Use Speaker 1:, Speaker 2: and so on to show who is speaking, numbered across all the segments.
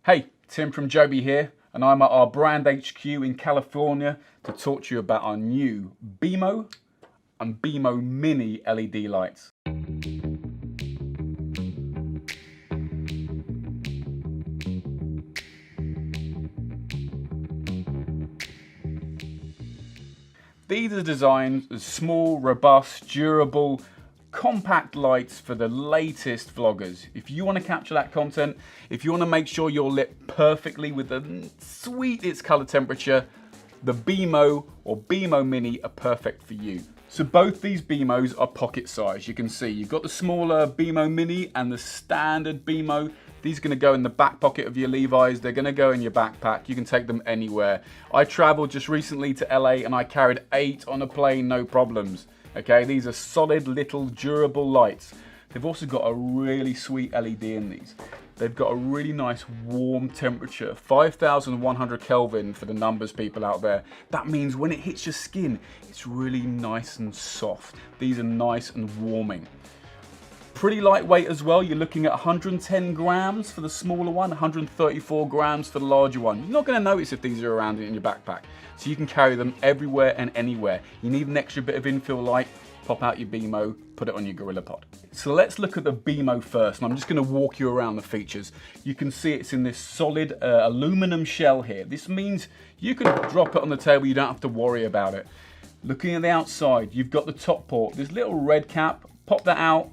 Speaker 1: Hey, Tim from JOBY here, and I'm at our brand HQ in California to talk to you about our new Beamo and Beamo Mini LED lights. These are designed as small, robust, durable, compact lights for the latest vloggers. If you want to capture that content, if you want to make sure you're lit perfectly with the sweetest color temperature, the Beamo or Beamo Mini are perfect for you. So both these Beamos are pocket size. You can see you've got the smaller Beamo Mini and the standard Beamo. These are going to go in the back pocket of your Levi's. They're going to go in your backpack. You can take them anywhere. I traveled just recently to LA and I carried 8 on a plane, no problems. Okay, these are solid little durable lights. They've also got a really sweet LED in these. They've got a really nice warm temperature, 5,100 Kelvin for the numbers people out there. That means when it hits your skin, it's really nice and soft. These are nice and warming. Pretty lightweight as well. You're looking at 110 grams for the smaller one, 134 grams for the larger one. You're not going to notice if these are around in your backpack. So you can carry them everywhere and anywhere. You need an extra bit of infill light, pop out your Beamo, put it on your GorillaPod. So let's look at the Beamo first, and I'm just going to walk you around the features. You can see it's in this solid aluminum shell here. This means you can drop it on the table, you don't have to worry about it. Looking at the outside, you've got the top port, this little red cap, pop that out,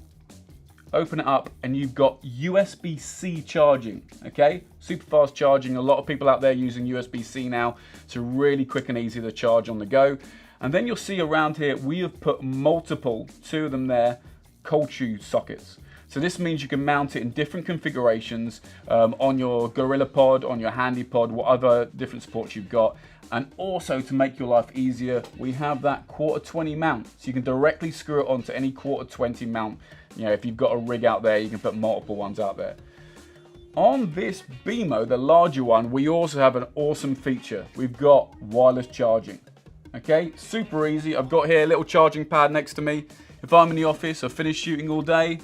Speaker 1: open it up, and you've got USB-C charging, okay? Super fast charging. A lot of people out there using USB-C now. It's really quick and easy to charge on the go. And then you'll see around here, we have put multiple, 2 of them there, cold shoe sockets. So this means you can mount it in different configurations on your GorillaPod, on your HandyPod, whatever different sports you've got. And also to make your life easier, we have that 1/4-20 mount. So you can directly screw it onto any 1/4-20 mount. You know, if you've got a rig out there, you can put multiple ones out there. On this Beamo, the larger one, we also have an awesome feature. We've got wireless charging. Okay, super easy. I've got here a little charging pad next to me. If I'm in the office, I've finished shooting all day,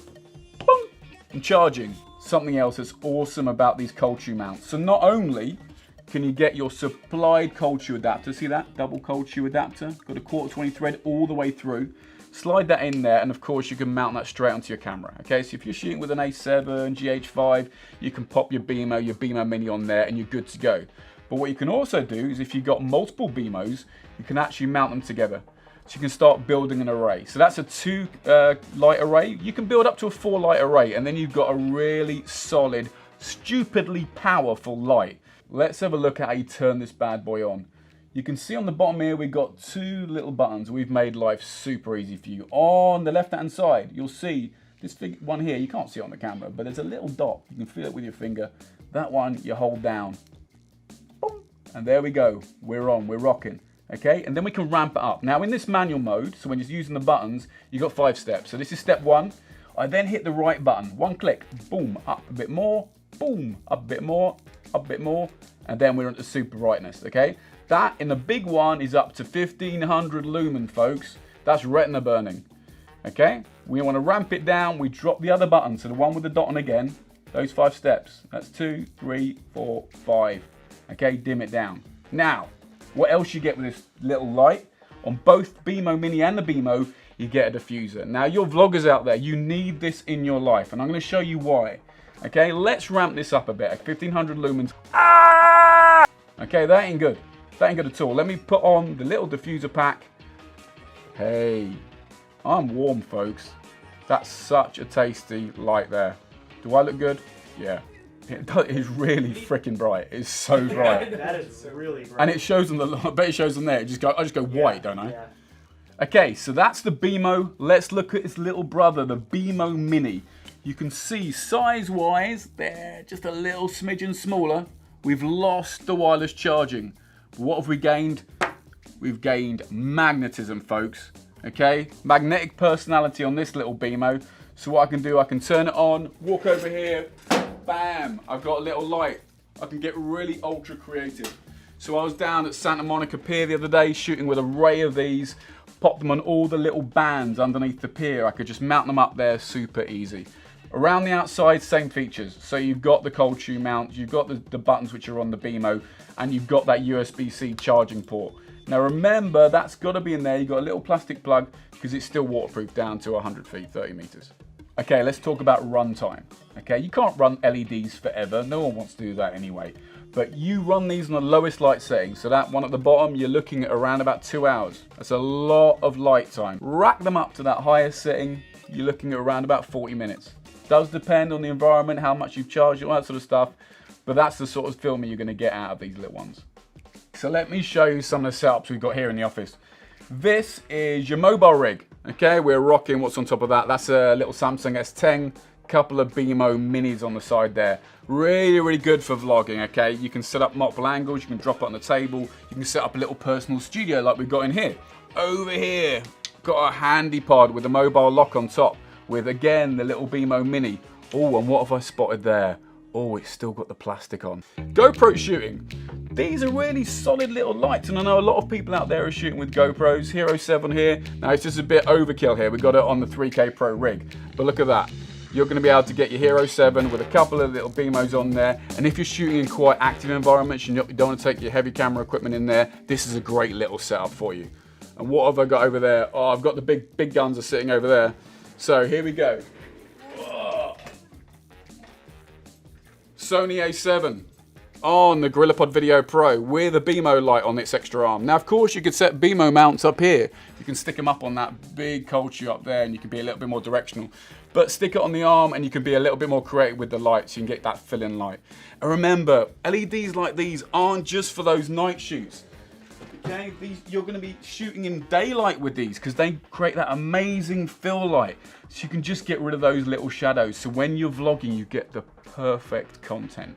Speaker 1: boom, I'm charging. Something else that's awesome about these cold shoe mounts. So not only can you get your supplied cold shoe adapter, see that double cold shoe adapter, got a 1/4-20 thread all the way through. Slide that in there, and of course you can mount that straight onto your camera. Okay, so if you're shooting with an A7, GH5, you can pop your Beamo Mini on there and you're good to go. But what you can also do is if you've got multiple Beamos, you can actually mount them together. So you can start building an array. So that's a 2 light array. You can build up to a 4 light array, and then you've got a really solid, stupidly powerful light. Let's have a look at how you turn this bad boy on. You can see on the bottom here, we've got 2 little buttons. We've made life super easy for you. On the left-hand side, you'll see this one here. You can't see it on the camera, but there's a little dot. You can feel it with your finger. That one, you hold down. Boom, and there we go. We're on, we're rocking. Okay, and then we can ramp it up. Now in this manual mode, so when you're using the buttons, you've got 5 steps. So this is step 1. I then hit the right button. 1 click, boom, up a bit more, boom, up a bit more, up a bit more, and then we're onto super brightness, okay? That in the big one is up to 1500 lumen, folks. That's retina burning, okay? We want to ramp it down. We drop the other button, so the one with the dot on again, those 5 steps. That's 2, 3, 4, 5, okay? Dim it down. Now, what else you get with this little light? On both Beamo Mini and the Beamo, you get a diffuser. Now, your vloggers out there, you need this in your life, and I'm going to show you why. Okay, let's ramp this up a bit. 1500 lumens. Ah! Okay, that ain't good. That ain't good at all. Let me put on the little diffuser pack. Hey, I'm warm, folks. That's such a tasty light there. Do I look good? Yeah. It is really freaking bright. It's so bright.
Speaker 2: That is really bright.
Speaker 1: And it shows on the, I bet it shows on there. I just go white, don't I?
Speaker 2: Yeah.
Speaker 1: Okay, so that's the Beamo. Let's look at its little brother, the Beamo Mini. You can see size-wise, they're just a little smidgen smaller. We've lost the wireless charging. But what have we gained? We've gained magnetism, folks. Okay, magnetic personality on this little Beamo. So what I can do, I can turn it on, walk over here, bam, I've got a little light. I can get really ultra creative. So I was down at Santa Monica Pier the other day shooting with an array of these, popped them on all the little bands underneath the pier. I could just mount them up there super easy. Around the outside, same features. So you've got the cold shoe mount, you've got the buttons which are on the Beamo, and you've got that USB-C charging port. Now remember, that's got to be in there. You've got a little plastic plug because it's still waterproof down to 100 feet, 30 meters. Okay, let's talk about runtime. Okay, you can't run LEDs forever. No one wants to do that anyway. But you run these on the lowest light setting. So that one at the bottom, you're looking at around about 2 hours. That's a lot of light time. Rack them up to that highest setting, you're looking at around about 40 minutes. Does depend on the environment, how much you've charged, all that sort of stuff. But that's the sort of filming you're going to get out of these little ones. So let me show you some of the setups we've got here in the office. This is your mobile rig. Okay, we're rocking what's on top of that. That's a little Samsung S10, couple of Beamo minis on the side there. Really, really good for vlogging, okay? You can set up multiple angles, you can drop it on the table, you can set up a little personal studio like we've got in here. Over here, got a handy pod with a mobile lock on top with, again, the little Beamo mini. Oh, and what have I spotted there? Oh, it's still got the plastic on. GoPro shooting. These are really solid little lights, and I know a lot of people out there are shooting with GoPros. Hero 7 here. Now, it's just a bit overkill here. We got it on the 3K Pro rig. But look at that. You're going to be able to get your Hero 7 with a couple of little Beamos on there. And if you're shooting in quite active environments, you don't want to take your heavy camera equipment in there, this is a great little setup for you. And what have I got over there? Oh, I've got the big guns are sitting over there. So here we go. Sony A7 on the GorillaPod Video Pro with a Beamo light on its extra arm. Now, of course, you could set Beamo mounts up here. You can stick them up on that big cold shoe up there, and you can be a little bit more directional. But stick it on the arm, and you can be a little bit more creative with the lights. You can get that fill-in light. And remember, LEDs like these aren't just for those night shoots. Okay, you're going to be shooting in daylight with these because they create that amazing fill light. So you can just get rid of those little shadows. So when you're vlogging, you get the perfect content.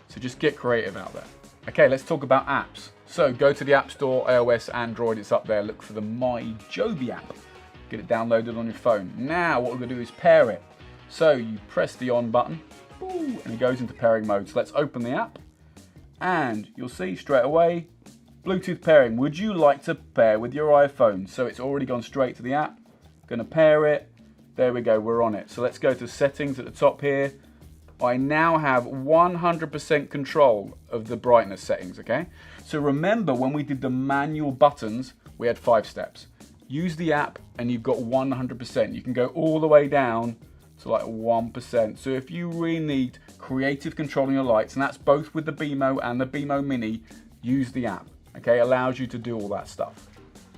Speaker 1: So just get creative out there. Okay, let's talk about apps. So go to the App Store, iOS, Android, it's up there. Look for the My JOBY app. Get it downloaded on your phone. Now what we're going to do is pair it. So you press the on button, and it goes into pairing mode. So let's open the app, and you'll see straight away, Bluetooth pairing. Would you like to pair with your iPhone? So it's already gone straight to the app. Gonna pair it. There we go, we're on it. So let's go to settings at the top here. I now have 100% control of the brightness settings, okay? So remember when we did the manual buttons, we had 5 steps. Use the app and you've got 100%. You can go all the way down to like 1%. So if you really need creative control on your lights, and that's both with the Beamo and the Beamo Mini, use the app. Okay, allows you to do all that stuff.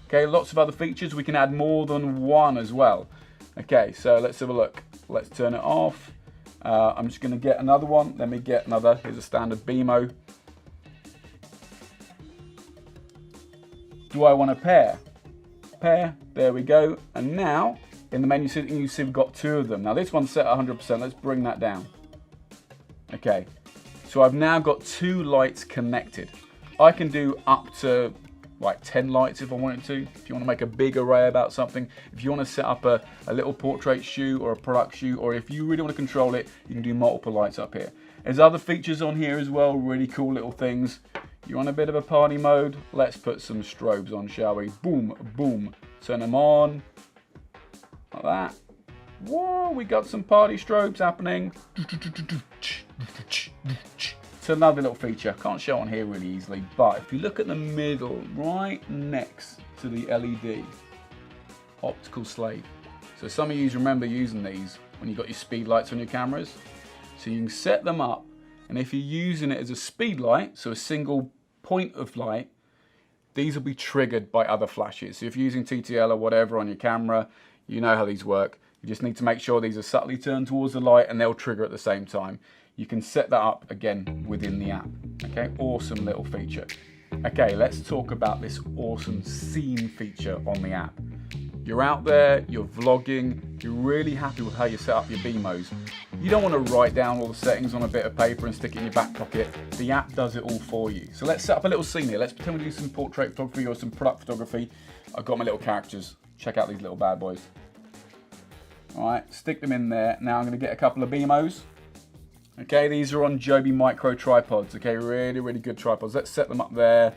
Speaker 1: Okay, lots of other features. We can add more than one as well. Okay, so let's have a look. Let's turn it off. I'm just going to get another one. Let me get another. Here's a standard Beamo. Do I want to pair? Pair. There we go. And now in the menu setting, you see we've got 2 of them. Now this one's set at 100%. Let's bring that down. Okay, so I've now got 2 lights connected. I can do up to like 10 lights if I wanted to. If you want to make a big array about something, if you want to set up a little portrait shoot or a product shoot, or if you really want to control it, you can do multiple lights up here. There's other features on here as well, really cool little things. You're on a bit of a party mode. Let's put some strobes on, shall we? Boom, boom. Turn them on. Like that. Whoa, we got some party strobes happening. It's another little feature. Can't show on here really easily, but if you look at the middle, right next to the LED, optical slave. So some of you remember using these when you got your speed lights on your cameras. So you can set them up, and if you're using it as a speed light, so a single point of light, these will be triggered by other flashes. So if you're using TTL or whatever on your camera, you know how these work. You just need to make sure these are subtly turned towards the light and they'll trigger at the same time. You can set that up again within the app. Okay, awesome little feature. Okay, let's talk about this awesome scene feature on the app. You're out there, you're vlogging, you're really happy with how you set up your Beamos. You don't want to write down all the settings on a bit of paper and stick it in your back pocket. The app does it all for you. So let's set up a little scene here. Let's pretend we do some portrait photography or some product photography. I've got my little characters. Check out these little bad boys. All right, stick them in there. Now I'm going to get a couple of Beamos. Okay, these are on JOBY micro tripods. Okay, really, really good tripods. Let's set them up there.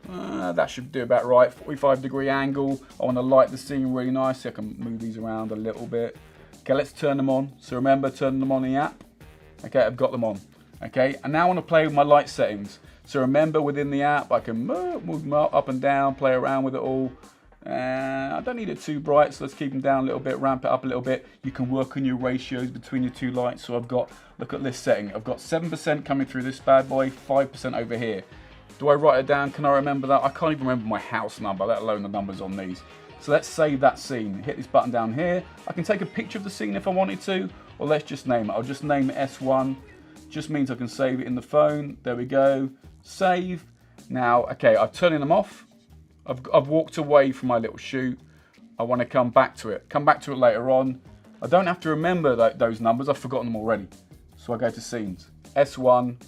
Speaker 1: That should do about right. 45-degree angle. I want to light the scene really nice. So I can move these around a little bit. Okay, let's turn them on. So remember, turn them on in the app. Okay, I've got them on. Okay, and now I want to play with my light settings. So remember, within the app, I can move them up and down, play around with it all. I don't need it too bright, so let's keep them down a little bit, ramp it up a little bit. You can work on your ratios between your two lights. So I've got, look at this setting. I've got 7% coming through this bad boy, 5% over here. Do I write it down? Can I remember that? I can't even remember my house number, let alone the numbers on these. So let's save that scene. Hit this button down here. I can take a picture of the scene if I wanted to, or let's just name it. I'll just name it S1. Just means I can save it in the phone. There we go. Save. Now, okay, I'm turning them off. I've walked away from my little shoot. I want to come back to it. Come back to it later on. I don't have to remember those numbers. I've forgotten them already. So I go to scenes. S1.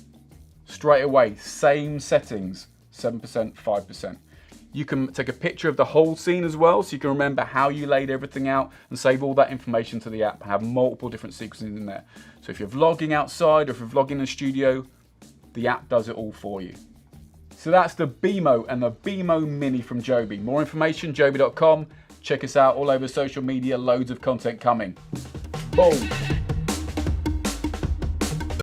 Speaker 1: Straight away, same settings. 7%, 5%. You can take a picture of the whole scene as well, so you can remember how you laid everything out and save all that information to the app. Have multiple different sequences in there. So if you're vlogging outside or if you're vlogging in the studio, the app does it all for you. So that's the Beamo and the Beamo Mini from Joby. More information, joby.com. Check us out all over social media, loads of content coming. Boom.